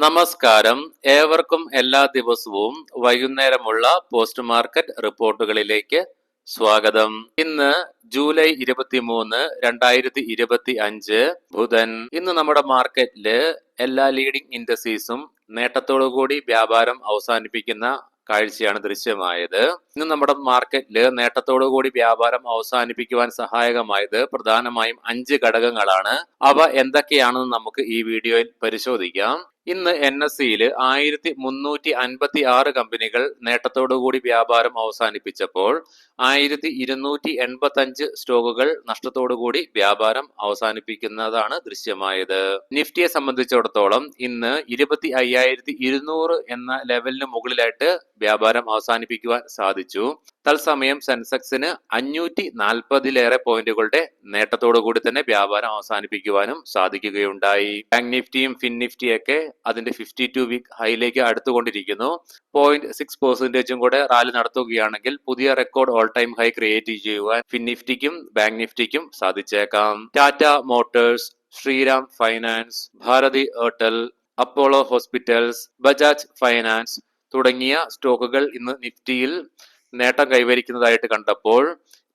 നമസ്കാരം. ഏവർക്കും എല്ലാ ദിവസവും വൈകുന്നേരമുള്ള പോസ്റ്റ് മാർക്കറ്റ് റിപ്പോർട്ടുകളിലേക്ക് സ്വാഗതം. ഇന്ന് ജൂലൈ 23, 2025 ബുധൻ. ഇന്ന് നമ്മുടെ മാർക്കറ്റില് എല്ലാ ലീഡിംഗ് ഇൻഡസ്ട്രീസും നേട്ടത്തോടുകൂടി വ്യാപാരം അവസാനിപ്പിക്കുന്ന കാഴ്ചയാണ് ദൃശ്യമായത്. ഇന്ന് നമ്മുടെ മാർക്കറ്റില് നേട്ടത്തോടുകൂടി വ്യാപാരം അവസാനിപ്പിക്കുവാൻ സഹായകമായത് പ്രധാനമായും 5 ഘടകങ്ങളാണ്. അവ എന്തൊക്കെയാണെന്ന് നമുക്ക് ഈ വീഡിയോയിൽ പരിശോധിക്കാം. ഇന്ന് NSEയിൽ 1356 കമ്പനികൾ നേട്ടത്തോടുകൂടി വ്യാപാരം അവസാനിപ്പിച്ചപ്പോൾ 1285 സ്റ്റോക്കുകൾ നഷ്ടത്തോടുകൂടി വ്യാപാരം അവസാനിപ്പിക്കുന്നതാണ് ദൃശ്യമായത്. നിഫ്റ്റിയെ സംബന്ധിച്ചിടത്തോളം ഇന്ന് 25,200 എന്ന ലെവലിന് മുകളിലായിട്ട് വ്യാപാരം അവസാനിപ്പിക്കുവാൻ സാധിച്ചു. തത്സമയം സെൻസെക്സിന് 540 പോയിന്റുകളുടെ നേട്ടത്തോടുകൂടി തന്നെ വ്യാപാരം അവസാനിപ്പിക്കുവാനും സാധിക്കുകയുണ്ടായി. ബാങ്ക് നിഫ്റ്റിയും ഫിൻ നിഫ്റ്റിയൊക്കെ അതിന്റെ 52 വീക്ക് ഹൈയിലേക്ക് അടുത്തുകൊണ്ടിരിക്കുന്നു. 0.6% കൂടെ റാലി നടത്തുകയാണെങ്കിൽ പുതിയ record all time high create ചെയ്യുവാൻ ഫിൻ നിഫ്റ്റിക്കും ബാങ്ക് നിഫ്റ്റിക്കും സാധിച്ചേക്കാം. Tata Motors, Shriram finance, Bharti Airtel, Apollo hospitals, Bajaj finance തുടങ്ങിയ സ്റ്റോക്കുകൾ ഇന്ന് നിഫ്റ്റിയിൽ നേട്ടം കൈവരിക്കുന്നതായിട്ട് കണ്ടപ്പോൾ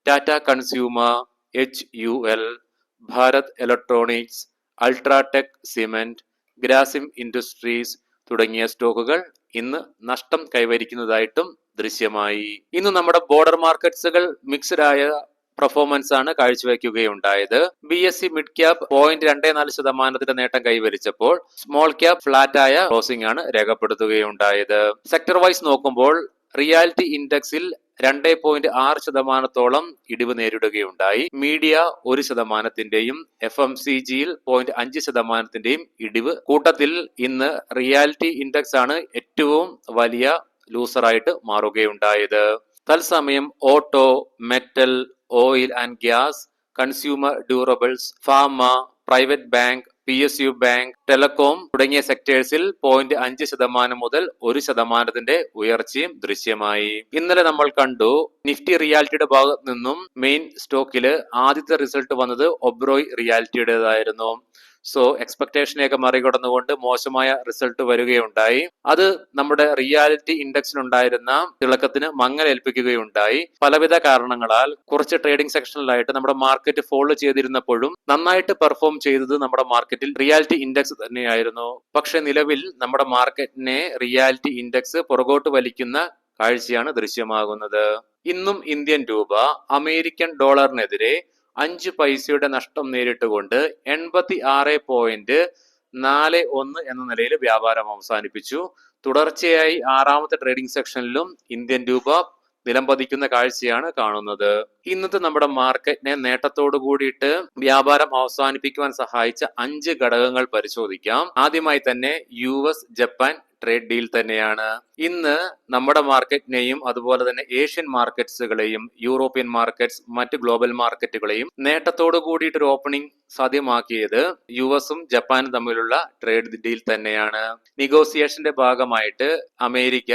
Tata consumer, HUL, Bharat electronics, UltraTech cement, Grasim industries തുടങ്ങിയ സ്റ്റോക്കുകൾ ഇന്ന് നഷ്ടം കൈവരിക്കുന്നതായിട്ടും ദൃശ്യമായി. ഇന്ന് നമ്മുടെ ബോർഡർ മാർക്കറ്റ്സുകൾ മിക്സഡ് ആയ പെർഫോമൻസ് ആണ് കാഴ്ചവെക്കുകയുണ്ടായത്. BSE മിഡ് ക്യാപ് 0.24% നേട്ടം കൈവരിച്ചപ്പോൾ സ്മോൾ ക്യാപ് ഫ്ലാറ്റ് ആയ ക്ലോസിംഗ് ആണ് രേഖപ്പെടുത്തുകയുണ്ടായത്. സെക്ടർ വൈസ് നോക്കുമ്പോൾ റിയാലിറ്റി ഇൻഡെക്സിൽ 2.6% ഇടിവ് നേരിടുകയുണ്ടായി. മീഡിയ 1%, FMCGയിൽ 0.5% ഇടിവ്. കൂട്ടത്തിൽ ഇന്ന് റിയാലിറ്റി ഇൻഡെക്സ് ആണ് ഏറ്റവും വലിയ ലൂസറായിട്ട് മാറുകയുണ്ടായത്. തത്സമയം auto, metal, oil and gas, consumer durables, pharma, private bank, PSU bank, telecom തുടങ്ങിയ സെക്ടേഴ്സിൽ 0.5% മുതൽ 1% ഉയർച്ചയും ദൃശ്യമായി. ഇന്നലെ നമ്മൾ കണ്ടു നിഫ്റ്റി റിയാലിറ്റിയുടെ ഭാഗത്ത് നിന്നും മെയിൻ സ്റ്റോക്കില് ആദ്യത്തെ റിസൾട്ട് വന്നത് ഒബ്രോയ് റിയാലിറ്റിയുടേതായിരുന്നു. സോ എക്സ്പെക്ടേഷനെയൊക്കെ മറികടന്നുകൊണ്ട് മോശമായ റിസൾട്ട് വരികയുണ്ടായി. അത് നമ്മുടെ റിയാലിറ്റി ഇൻഡെക്സിനുണ്ടായിരുന്ന തിളക്കത്തിന് മങ്ങലേൽപ്പിക്കുകയുണ്ടായി. പലവിധ കാരണങ്ങളാൽ കുറച്ച് ട്രേഡിംഗ് സെക്ഷനിലായിട്ട് നമ്മുടെ മാർക്കറ്റ് ഫോളോ ചെയ്തിരുന്നപ്പോഴും നന്നായിട്ട് പെർഫോം ചെയ്തത് നമ്മുടെ മാർക്കറ്റിൽ റിയാലിറ്റി ഇൻഡെക്സ് തന്നെയായിരുന്നു. പക്ഷെ നിലവിൽ നമ്മുടെ മാർക്കറ്റിനെ റിയാലിറ്റി ഇൻഡെക്സ് പുറകോട്ട് വലിക്കുന്ന കാഴ്ചയാണ് ദൃശ്യമാകുന്നത്. ഇന്നും ഇന്ത്യൻ രൂപ അമേരിക്കൻ ഡോളറിനെതിരെ 5 പൈസയുടെ നഷ്ടം നേരിട്ടുകൊണ്ട് 86.41 എന്ന നിലയിൽ വ്യാപാരം അവസാനിപ്പിച്ചു. തുടർച്ചയായി 6ാമത്തെ ട്രേഡിംഗ് സെക്ഷനിലും ഇന്ത്യൻ രൂപ നിലംപതിക്കുന്ന കാഴ്ചയാണ് കാണുന്നത്. ഇന്നത്തെ നമ്മുടെ മാർക്കറ്റിനെ നേട്ടത്തോടു കൂടിയിട്ട് വ്യാപാരം അവസാനിപ്പിക്കുവാൻ സഹായിച്ച 5 ഘടകങ്ങൾ പരിശോധിക്കാം. ആദ്യമായി തന്നെ US ജപ്പാൻ ട്രേഡ് ഡീൽ തന്നെയാണ്. ഇന്ന് നമ്മുടെ മാർക്കറ്റിനെയും അതുപോലെ തന്നെ ഏഷ്യൻ മാർക്കറ്റ്സുകളെയും യൂറോപ്യൻ മാർക്കറ്റ്സ്, മറ്റ് ഗ്ലോബൽ മാർക്കറ്റുകളെയും നേട്ടത്തോടു കൂടിയിട്ട് ഒരു ഓപ്പണിംഗ് സാധ്യമാക്കിയത് US-ഉം ജപ്പാനും തമ്മിലുള്ള ട്രേഡ് ഡീൽ തന്നെയാണ്. നെഗോസിയേഷന്റെ ഭാഗമായിട്ട് അമേരിക്ക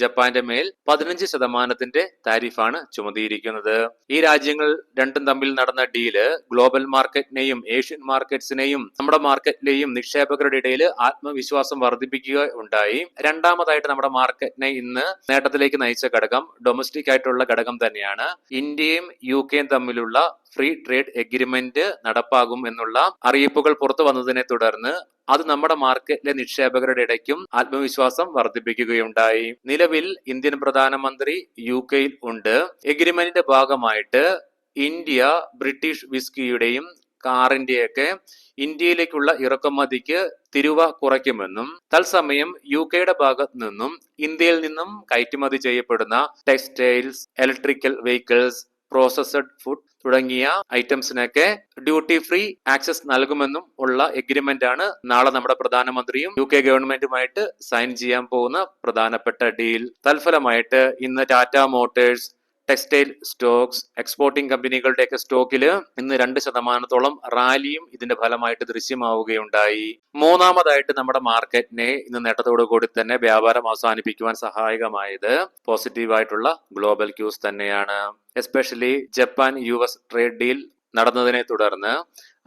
ജപ്പാന്റെ മേൽ 15% താരിഫാണ് ചുമത്തിയിരിക്കുന്നത്. ഈ രാജ്യങ്ങൾ രണ്ടും തമ്മിൽ നടന്ന ഡീല് ഗ്ലോബൽ മാർക്കറ്റിനെയും ഏഷ്യൻ മാർക്കറ്റ്സിനെയും നമ്മുടെ മാർക്കറ്റിലെയും നിക്ഷേപകരുടെ ഇടയിൽ ആത്മവിശ്വാസം വർദ്ധിപ്പിക്കുക ഉണ്ടായി. രണ്ടാമതായിട്ട് നമ്മുടെ മാർക്കറ്റിനെ ഇന്ന് നേട്ടത്തിലേക്ക് നയിച്ച ഘടകം ഡൊമസ്റ്റിക് ആയിട്ടുള്ള ഘടകം തന്നെയാണ്. ഇന്ത്യയും UK-യും തമ്മിലുള്ള ഫ്രീ ട്രേഡ് എഗ്രിമെന്റ് നടപ്പാകും എന്നുള്ള അറിയിപ്പുകൾ പുറത്തു വന്നതിനെ തുടർന്ന് അത് നമ്മുടെ മാർക്കറ്റിലെ നിക്ഷേപകരുടെ ഇടയ്ക്കും ആത്മവിശ്വാസം വർദ്ധിപ്പിക്കുകയുണ്ടായി. നിലവിൽ ഇന്ത്യൻ പ്രധാനമന്ത്രി UK-യിൽ ഉണ്ട്. എഗ്രിമെന്റിന്റെ ഭാഗമായിട്ട് ഇന്ത്യ ബ്രിട്ടീഷ് വിസ്കിയുടെയും കാറിന്റെയൊക്കെ ഇന്ത്യയിലേക്കുള്ള ഇറക്കുമതിക്ക് തിരുവ കുറയ്ക്കുമെന്നും തത്സമയം UK-യുടെ ഭാഗത്ത് നിന്നും ഇന്ത്യയിൽ നിന്നും കയറ്റുമതി ചെയ്യപ്പെടുന്ന textiles, electrical vehicles, processed food തുടങ്ങിയ ഐറ്റംസിനൊക്കെ ഡ്യൂട്ടി ഫ്രീ ആക്സസ് നൽകുമെന്നും ഉള്ള എഗ്രിമെന്റ് ആണ് നാളെ നമ്മുടെ പ്രധാനമന്ത്രിയും UK ഗവൺമെന്റുമായിട്ട് സൈൻ ചെയ്യാൻ പോകുന്ന പ്രധാനപ്പെട്ട ഡീൽ. തൽഫലമായിട്ട് ഇന്ന് Tata Motors, textile stocks, exporting കമ്പനികളുടെയൊക്കെ സ്റ്റോക്കില് ഇന്ന് 2% റാലിയും ഇതിന്റെ ഫലമായിട്ട് ദൃശ്യമാവുകയുണ്ടായി. മൂന്നാമതായിട്ട് നമ്മുടെ മാർക്കറ്റിനെ ഇന്ന് നേട്ടത്തോടു കൂടി തന്നെ വ്യാപാരം അവസാനിപ്പിക്കുവാൻ സഹായകമായത് പോസിറ്റീവായിട്ടുള്ള ഗ്ലോബൽ ക്യൂസ് തന്നെയാണ്. Especially Japan US trade deal നടന്നതിനെ തുടർന്ന്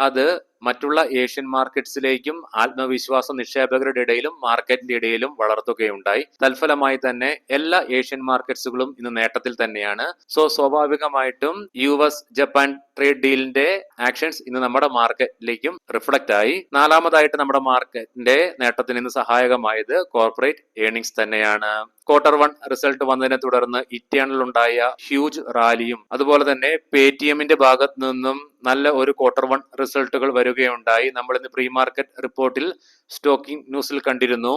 അത് മറ്റുള്ള ഏഷ്യൻ മാർക്കറ്റ്സിലേക്കും ആത്മവിശ്വാസം നിക്ഷേപകരുടെ ഇടയിലും മാർക്കറ്റിന്റെ ഇടയിലും വളർത്തുകയുണ്ടായി. തൽഫലമായി തന്നെ എല്ലാ ഏഷ്യൻ മാർക്കറ്റ്സുകളും ഇന്ന് നേട്ടത്തിൽ തന്നെയാണ്. സോ സ്വാഭാവികമായിട്ടും US ജപ്പാൻ ട്രേഡ് ഡീലിന്റെ ആക്ഷൻസ് ഇന്ന് നമ്മുടെ മാർക്കറ്റിലേക്കും റിഫ്ലക്റ്റ് ആയി. നാലാമതായിട്ട് നമ്മുടെ മാർക്കറ്റിന്റെ നേട്ടത്തിന് ഇന്ന് സഹായകമായത് കോർപ്പറേറ്റ് ഏർണിംഗ്സ് തന്നെയാണ്. Q1 റിസൾട്ട് വന്നതിനെ തുടർന്ന് ഇറ്റേണൽ ഉണ്ടായ ഹ്യൂജ് റാലിയും അതുപോലെ തന്നെ പേടിഎമ്മിന്റെ ഭാഗത്ത് നിന്നും നല്ല ഒരു Q1 റിസൾട്ടുകൾ വരികയുണ്ടായി. നമ്മൾ ഇന്ന് പ്രീ മാർക്കറ്റ് റിപ്പോർട്ടിൽ സ്റ്റോക്കിംഗ് ന്യൂസിൽ കണ്ടിരുന്നു.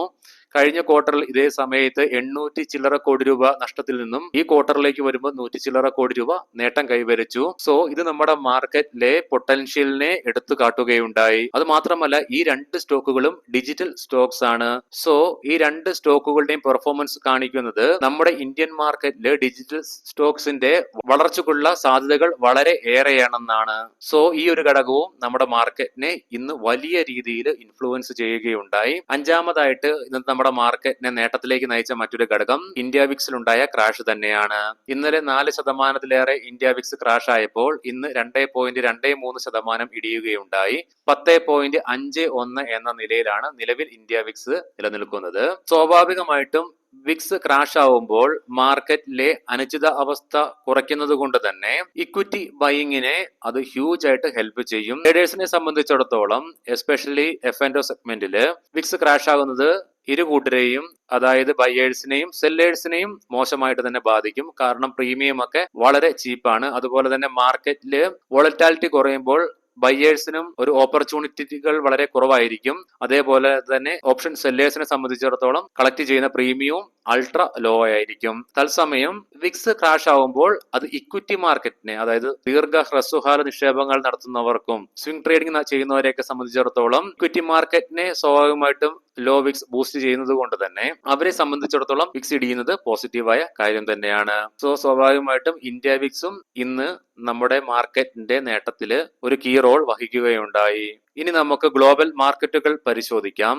കഴിഞ്ഞ ക്വാർട്ടറിൽ ഇതേ സമയത്ത് 800 ചില്ലറ കോടി രൂപ നഷ്ടത്തിൽ നിന്നും ഈ ക്വാർട്ടറിലേക്ക് വരുമ്പോൾ 100 ചില്ലറ കോടി രൂപ നേട്ടം കൈവരിച്ചു. സോ ഇത് നമ്മുടെ മാർക്കറ്റിലെ പൊട്ടൻഷ്യലിനെ എടുത്തു കാട്ടുകയുണ്ടായി. അത് മാത്രമല്ല ഈ രണ്ട് സ്റ്റോക്കുകളും ഡിജിറ്റൽ സ്റ്റോക്സ് ആണ്. സോ ഈ രണ്ട് സ്റ്റോക്കുകളുടെയും പെർഫോമൻസ് കാണിക്കുന്നത് നമ്മുടെ ഇന്ത്യൻ മാർക്കറ്റിലെ ഡിജിറ്റൽ സ്റ്റോക്സിന്റെ വളർച്ചയ്ക്കുള്ള സാധ്യതകൾ വളരെ ഏറെയാണെന്നാണ്. സോ ഈ ഒരു ഘടകവും നമ്മുടെ മാർക്കറ്റിനെ ഇന്ന് വലിയ രീതിയിൽ ഇൻഫ്ലുവൻസ് ചെയ്യുകയുണ്ടായി. അഞ്ചാമതായിട്ട് ഇന്നത്തെ നമ്മുടെ മാർക്കറ്റിനെ നേട്ടത്തിലേക്ക് നയിച്ച മറ്റൊരു ഘടകം ഇന്ത്യ വിക്സിലുണ്ടായ ക്രാഷ് തന്നെയാണ്. ഇന്നലെ 4% ഇന്ത്യ വിക്സ് ക്രാഷ് ആയപ്പോൾ ഇന്ന് 2.23% ഇടിയുകയുണ്ടായി. 10.51 എന്ന നിലയിലാണ് നിലവിൽ ഇന്ത്യ വിക്സ് നിലനിൽക്കുന്നത്. സ്വാഭാവികമായിട്ടും വിക്സ് ക്രാഷ് ആവുമ്പോൾ മാർക്കറ്റിലെ അനിശ്ചിത അവസ്ഥ കുറയ്ക്കുന്നത് കൊണ്ട് തന്നെ ഇക്വിറ്റി ബൈയിങ്ങിനെ അത് ഹ്യൂജ് ആയിട്ട് ഹെൽപ്പ് ചെയ്യും. ട്രേഡേഴ്സിനെ സംബന്ധിച്ചിടത്തോളം എസ്പെഷ്യലി F&O സെഗ്മെന്റില് വിക്സ് ക്രാഷ് ആകുന്നത് ഇരു കൂട്ടരെയും അതായത് ബയേഴ്സിനെയും സെല്ലേഴ്സിനെയും മോശമായിട്ട് തന്നെ ബാധിക്കും. കാരണം പ്രീമിയം ഒക്കെ വളരെ ചീപ്പാണ്. അതുപോലെ തന്നെ മാർക്കറ്റില് വോളറ്റാലിറ്റി കുറയുമ്പോൾ ബയേഴ്സിനും ഒരു ഓപ്പർച്യൂണിറ്റികൾ വളരെ കുറവായിരിക്കും. അതേപോലെ തന്നെ ഓപ്ഷൻ സെല്ലേഴ്സിനെ സംബന്ധിച്ചിടത്തോളം കളക്ട് ചെയ്യുന്ന പ്രീമിയവും അൾട്രാ ലോ ആയിരിക്കും. തത്സമയം വിക്സ് ക്രാഷ് ആവുമ്പോൾ അത് ഇക്വിറ്റി മാർക്കറ്റിനെ അതായത് ദീർഘ ഹ്രസ്വകാല നിക്ഷേപങ്ങൾ നടത്തുന്നവർക്കും സ്വിംഗ് ട്രേഡിംഗ് ചെയ്യുന്നവരെയൊക്കെ സംബന്ധിച്ചിടത്തോളം ഇക്വിറ്റി മാർക്കറ്റിനെ സ്വാഭാവികമായിട്ടും ലോ വിക്സ് ബൂസ്റ്റ് ചെയ്യുന്നത് കൊണ്ട് തന്നെ അവരെ സംബന്ധിച്ചിടത്തോളം വിക്സ് ഇടിയുന്നത് പോസിറ്റീവായ കാര്യം തന്നെയാണ്. സോ സ്വാഭാവികമായിട്ടും ഇന്ത്യ വിക്സും ഇന്ന് നമ്മുടെ മാർക്കറ്റിന്റെ നേട്ടത്തില് ഒരു കീ റോൾ വഹിക്കുകയുണ്ടായി. ഇനി നമുക്ക് ഗ്ലോബൽ മാർക്കറ്റുകൾ പരിശോധിക്കാം.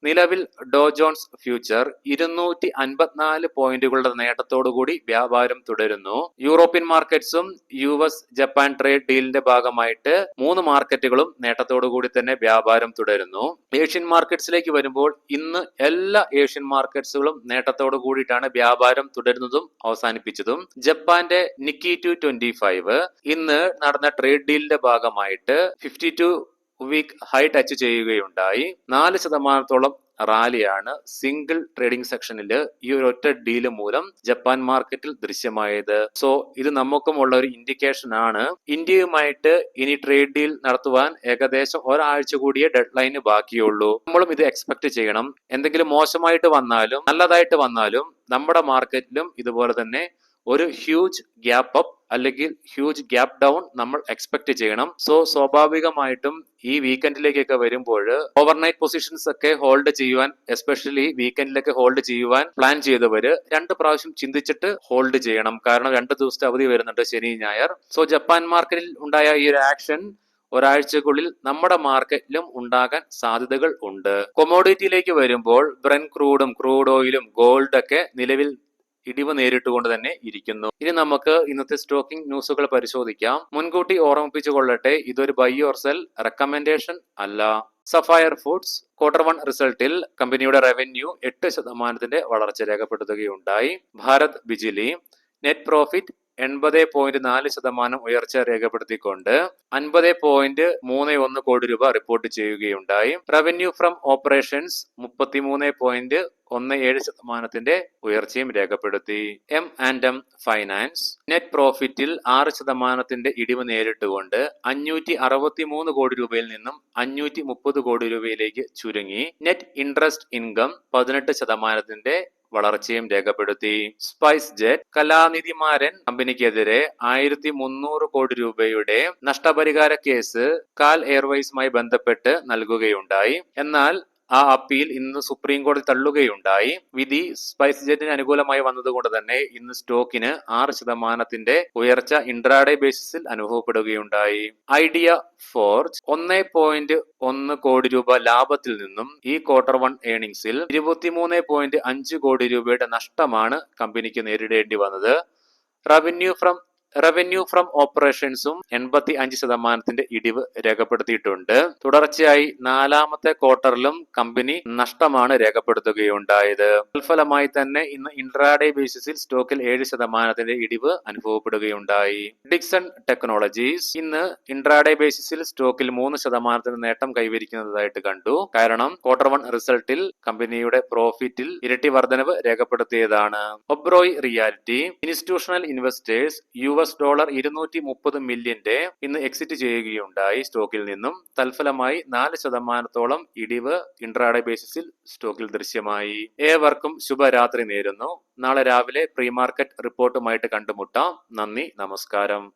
നിലവിൽ ഡോ ജോൺസ് ഫ്യൂച്ചർ 254 പോയിന്റുകളുടെ നേട്ടത്തോടുകൂടി വ്യാപാരം തുടരുന്നു. യൂറോപ്യൻ മാർക്കറ്റ്സും US ജപ്പാൻ ട്രേഡ് ഡീലിന്റെ ഭാഗമായിട്ട് 3 മാർക്കറ്റുകളും നേട്ടത്തോടുകൂടി തന്നെ വ്യാപാരം തുടരുന്നു. ഏഷ്യൻ മാർക്കറ്റ്സിലേക്ക് വരുമ്പോൾ ഇന്ന് എല്ലാ ഏഷ്യൻ മാർക്കറ്റ്സുകളും നേട്ടത്തോടു കൂടിയിട്ടാണ് വ്യാപാരം തുടരുന്നതും അവസാനിപ്പിച്ചതും. ജപ്പാന്റെ നിക്കി 225 ഇന്ന് നടന്ന ട്രേഡ് ഡീലിന്റെ ഭാഗമായിട്ട് 52 വീക്ക് ഹൈ ടച്ച് ചെയ്യുകയുണ്ടായി. 4% റാലിയാണ് സിംഗിൾ ട്രേഡിംഗ് സെക്ഷനിൽ ഈ ഒരു ഒറ്റ ഡീല് മൂലം ജപ്പാൻ മാർക്കറ്റിൽ ദൃശ്യമായത്. സോ ഇത് നമുക്കുമുള്ള ഒരു ഇൻഡിക്കേഷൻ ആണ്. ഇന്ത്യയുമായിട്ട് ഇനി ട്രേഡ് ഡീൽ നടത്തുവാൻ ഏകദേശം ഒരാഴ്ച കൂടിയേ ഡെഡ് ലൈന് ബാക്കിയുള്ളൂ. നമ്മളും ഇത് എക്സ്പെക്ട് ചെയ്യണം. എന്തെങ്കിലും മോശമായിട്ട് വന്നാലും നല്ലതായിട്ട് വന്നാലും നമ്മുടെ മാർക്കറ്റിലും ഇതുപോലെ തന്നെ ഒരു ഹ്യൂജ് ഗ്യാപ്പ് അപ്പ് അല്ലെങ്കിൽ ഹ്യൂജ് ഗ്യാപ്പ് ഡൗൺ നമ്മൾ എക്സ്പെക്ട് ചെയ്യണം. സോ സ്വാഭാവികമായിട്ടും ഈ വീക്കെൻഡിലേക്കൊക്കെ വരുമ്പോൾ ഓവർനൈറ്റ് പൊസിഷൻസ് ഒക്കെ ഹോൾഡ് ചെയ്യുവാൻ എസ്പെഷ്യലി വീക്കെൻഡിലൊക്കെ ഹോൾഡ് ചെയ്യുവാൻ പ്ലാൻ ചെയ്തവര് 2 പ്രാവശ്യം ചിന്തിച്ചിട്ട് ഹോൾഡ് ചെയ്യണം. കാരണം 2 ദിവസത്തെ അവധി വരുന്നുണ്ട്, ശനി ഞായർ. സോ ജപ്പാൻ മാർക്കറ്റിൽ ഉണ്ടായ ഈ ഒരു ആക്ഷൻ ഒരാഴ്ചക്കുള്ളിൽ നമ്മുടെ മാർക്കറ്റിലും ഉണ്ടാകാൻ സാധ്യതകൾ ഉണ്ട്. കൊമോഡിറ്റിയിലേക്ക് വരുമ്പോൾ ബ്രെന്റ് ക്രൂഡും ക്രൂഡ് ഓയിലും ഗോൾഡ് ഒക്കെ നിലവിൽ ഇടിവ് നേരിട്ടുകൊണ്ട് തന്നെ ഇരിക്കുന്നു. ഇനി നമുക്ക് ഇന്നത്തെ സ്റ്റോക്കിംഗ് ന്യൂസുകൾ പരിശോധിക്കാം. മുൻകൂട്ടി ഓർമ്മിപ്പിച്ചു കൊള്ളട്ടെ, ഇതൊരു ബൈ ഓർ സെൽ റെക്കമെൻഡേഷൻ അല്ല. സഫയർ ഫുഡ്സ് Q1 റിസൾട്ടിൽ കമ്പനിയുടെ റവന്യൂ 8% വളർച്ച രേഖപ്പെടുത്തുകയുണ്ടായി. ഭാരത് ബിജിലി നെറ്റ് പ്രോഫിറ്റ് 80.4% ഉയർച്ച രേഖപ്പെടുത്തിക്കൊണ്ട് 50.31 കോടി രൂപ റിപ്പോർട്ട് ചെയ്യുകയുണ്ടായി. റവന്യൂ ഫ്രം ഓപ്പറേഷൻസ് 33.17% ഉയർച്ചയും രേഖപ്പെടുത്തി. M&M ഫൈനാൻസ് നെറ്റ് പ്രോഫിറ്റിൽ 6% ഇടിവ് നേരിട്ടുകൊണ്ട് 563 കോടി രൂപയിൽ നിന്നും 530 കോടി രൂപയിലേക്ക് ചുരുങ്ങി. നെറ്റ് ഇൻട്രസ്റ്റ് ഇൻകം 18% വളർച്ചയും രേഖപ്പെടുത്തി. സ്പൈസ് ജെറ്റ് കലാനിധിമാരൻ കമ്പനിക്കെതിരെ 1300 കോടി രൂപയുടെ നഷ്ടപരിഹാര കേസ് കാൽ എയർവേസുമായി ബന്ധപ്പെട്ട് നൽകുകയുണ്ടായി. എന്നാൽ ആ അപ്പീൽ ഇന്ന് സുപ്രീം കോടതി തള്ളുകയുണ്ടായി. വിധി സ്പൈസ് ജെറ്റിന് അനുകൂലമായി വന്നതുകൊണ്ട് തന്നെ ഇന്ന് സ്റ്റോക്കിന് 6% ഉയർച്ച ഇൻട്രാഡേ ബേസിസിൽ അനുഭവപ്പെടുകയുണ്ടായി. ഐഡിയ ഫോർജ് 1.1 കോടി രൂപ ലാഭത്തിൽ നിന്നും ഈ Q1 ഏർണിംഗ്സിൽ 23.5 കോടി രൂപയുടെ നഷ്ടമാണ് കമ്പനിക്ക് നേരിടേണ്ടി വന്നത്. റവന്യൂ ഫ്രം റവന്യൂ ഫ്രം ഓപ്പറേഷൻസും 85% ഇടിവ് രേഖപ്പെടുത്തിയിട്ടുണ്ട്. തുടർച്ചയായി 4ാമത്തെ ക്വാർട്ടറിലും കമ്പനി നഷ്ടമാണ് രേഖപ്പെടുത്തുകയുണ്ടായത്. തൽഫലമായി തന്നെ ഇന്ന് ഇൻട്രാഡേ ബേസിസിൽ സ്റ്റോക്കിൽ 7% ഇടിവ് അനുഭവപ്പെടുകയുണ്ടായി. ഡിക്സൺ ടെക്നോളജീസ് ഇന്ന് ഇൻട്രാഡേ ബേസിസിൽ സ്റ്റോക്കിൽ 3% നേട്ടം കൈവരിക്കുന്നതായിട്ട് കണ്ടു. കാരണം Q1 റിസൾട്ടിൽ കമ്പനിയുടെ പ്രോഫിറ്റിൽ ഇരട്ടി വർധനവ് രേഖപ്പെടുത്തിയതാണ്. ഒബ്രോയ് റിയാലിറ്റി ഇൻസ്റ്റിറ്റ്യൂഷണൽ ഇൻവെസ്റ്റേഴ്സ് $230 മില്യന്റെ ഇന്ന് എക്സിറ്റ് ചെയ്യുകയുണ്ടായി സ്റ്റോക്കിൽ നിന്നും. തൽഫലമായി 4% ഇടിവ് ഇൻട്രാഡേ ബേസിസിൽ സ്റ്റോക്കിൽ ദൃശ്യമായി. ഏവർക്കും ശുഭരാത്രി നേരുന്നു. നാളെ രാവിലെ പ്രീ മാർക്കറ്റ് റിപ്പോർട്ടുമായിട്ട് കണ്ടുമുട്ടാം. നന്ദി, നമസ്കാരം.